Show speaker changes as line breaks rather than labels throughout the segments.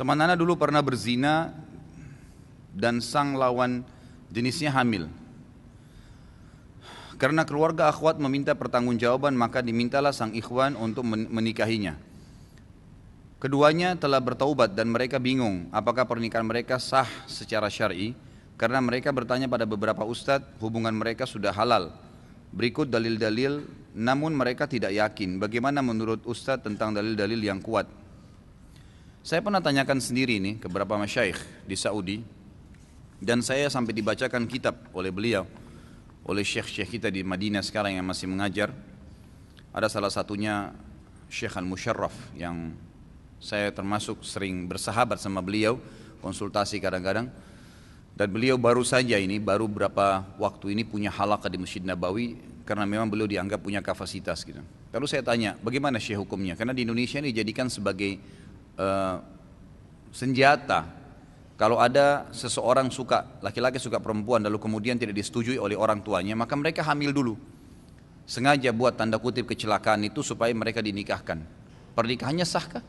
Teman Ana dulu pernah berzina dan sang lawan jenisnya hamil. Karena keluarga akhwat meminta pertanggungjawaban, maka dimintalah sang ikhwan untuk menikahinya. Keduanya telah bertaubat dan mereka bingung apakah pernikahan mereka sah secara syar'i, karena mereka bertanya pada beberapa ustadz, hubungan mereka sudah halal. Berikut dalil-dalil, namun mereka tidak yakin. Bagaimana menurut ustadz tentang dalil-dalil yang kuat? Saya pernah tanyakan sendiri ini ke beberapa masyaikh di Saudi, dan saya sampai dibacakan kitab oleh beliau, oleh syekh-syekh kita di Madinah sekarang yang masih mengajar. Ada salah satunya Syekh Al-Musharraf yang saya termasuk sering bersahabat sama beliau, konsultasi kadang-kadang. Dan beliau baru saja ini, baru berapa waktu ini punya halaqah di Masjid Nabawi, karena memang beliau dianggap punya kapasitas gitu. Lalu saya tanya, bagaimana syekh hukumnya? Karena di Indonesia ini dijadikan sebagai senjata. Kalau ada seseorang suka, laki-laki suka perempuan, lalu kemudian tidak disetujui oleh orang tuanya, maka mereka hamil dulu. Sengaja buat tanda kutip kecelakaan itu supaya mereka dinikahkan. Pernikahannya sahkah?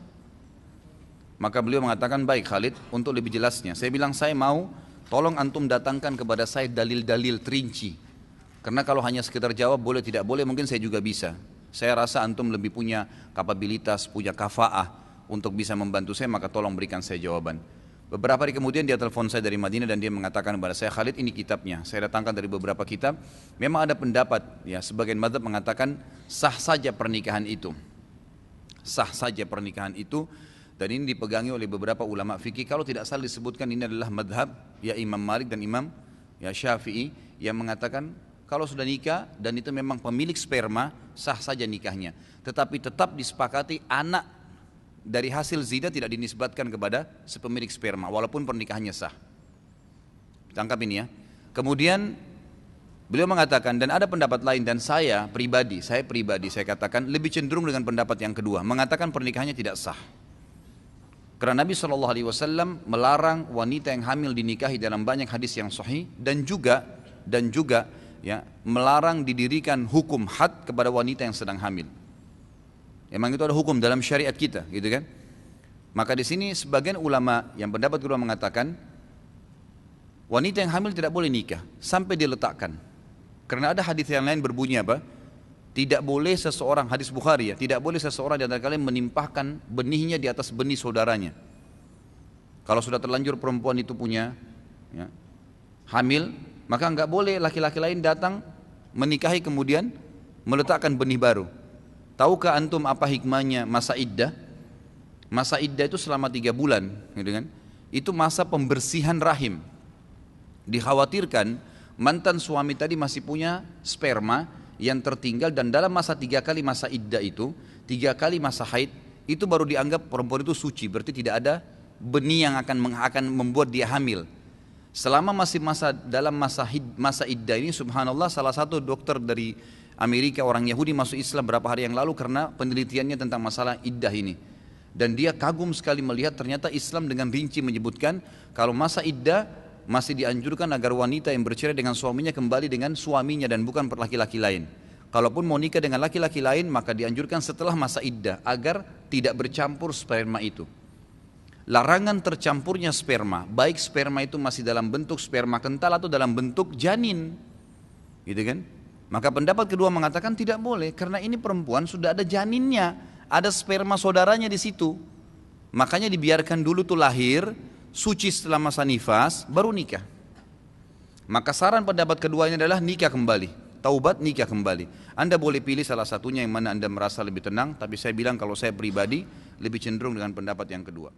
Maka beliau mengatakan, baik Khalid, untuk lebih jelasnya, saya bilang saya mau, tolong antum datangkan kepada saya dalil-dalil terinci. Karena kalau hanya sekedar jawab boleh tidak boleh, mungkin saya juga bisa. Saya rasa antum lebih punya kapabilitas, punya kafaah untuk bisa membantu saya, maka tolong berikan saya jawaban. Beberapa hari kemudian dia telepon saya dari Madinah dan dia mengatakan kepada saya, Khalid, ini kitabnya. Saya datangkan dari beberapa kitab. Memang ada pendapat, ya sebagian mazhab mengatakan sah saja pernikahan itu. Sah saja pernikahan itu. Dan ini dipegangi oleh beberapa ulama fikih. Kalau tidak salah disebutkan ini adalah madhab ya Imam Malik dan Imam ya Syafi'i yang mengatakan kalau sudah nikah dan itu memang pemilik sperma, sah saja nikahnya. Tetapi tetap disepakati anak dari hasil zina tidak dinisbatkan kepada sepemilik sperma walaupun pernikahannya sah. Tangkap ini ya. Kemudian beliau mengatakan, dan ada pendapat lain, dan saya pribadi saya katakan lebih cenderung dengan pendapat yang kedua, mengatakan pernikahannya tidak sah. Karena Nabi SAW melarang wanita yang hamil dinikahi dalam banyak hadis yang sahih, dan juga ya melarang didirikan hukum had kepada wanita yang sedang hamil. Memang itu ada hukum dalam syariat kita, gitu kan? Maka di sini sebagian ulama yang pendapat kedua mengatakan wanita yang hamil tidak boleh nikah sampai diletakkan. Karena ada hadis yang lain berbunyi apa? Tidak boleh seseorang, hadis Bukhari ya, tidak boleh seseorang di antara kalian menimpahkan benihnya di atas benih saudaranya. Kalau sudah terlanjur perempuan itu punya ya, hamil, maka enggak boleh laki-laki lain datang menikahi kemudian meletakkan benih baru. Tahukah antum apa hikmahnya masa iddah? Masa iddah itu selama 3 bulan, gitu kan? Itu masa pembersihan rahim. Dikhawatirkan mantan suami tadi masih punya sperma yang tertinggal, dan dalam masa 3 kali masa iddah itu, 3 kali masa haid, itu baru dianggap perempuan itu suci, berarti tidak ada benih yang akan membuat dia hamil. Selama masih dalam masa iddah ini, subhanallah, salah satu dokter dari Amerika, orang Yahudi, masuk Islam berapa hari yang lalu karena penelitiannya tentang masalah iddah ini. Dan dia kagum sekali melihat ternyata Islam dengan rinci menyebutkan kalau masa iddah masih dianjurkan agar wanita yang bercerai dengan suaminya kembali dengan suaminya dan bukan laki-laki lain. Kalaupun mau nikah dengan laki-laki lain, maka dianjurkan setelah masa iddah agar tidak bercampur sperma itu. Larangan tercampurnya sperma, baik sperma itu masih dalam bentuk sperma kental atau dalam bentuk janin, gitu kan? Maka pendapat kedua mengatakan tidak boleh, karena ini perempuan sudah ada janinnya, ada sperma saudaranya di situ. Makanya dibiarkan dulu tuh lahir, suci setelah masa nifas, baru nikah. Maka saran pendapat keduanya adalah nikah kembali, taubat nikah kembali. Anda boleh pilih salah satunya yang mana Anda merasa lebih tenang, tapi saya bilang kalau saya pribadi lebih cenderung dengan pendapat yang kedua.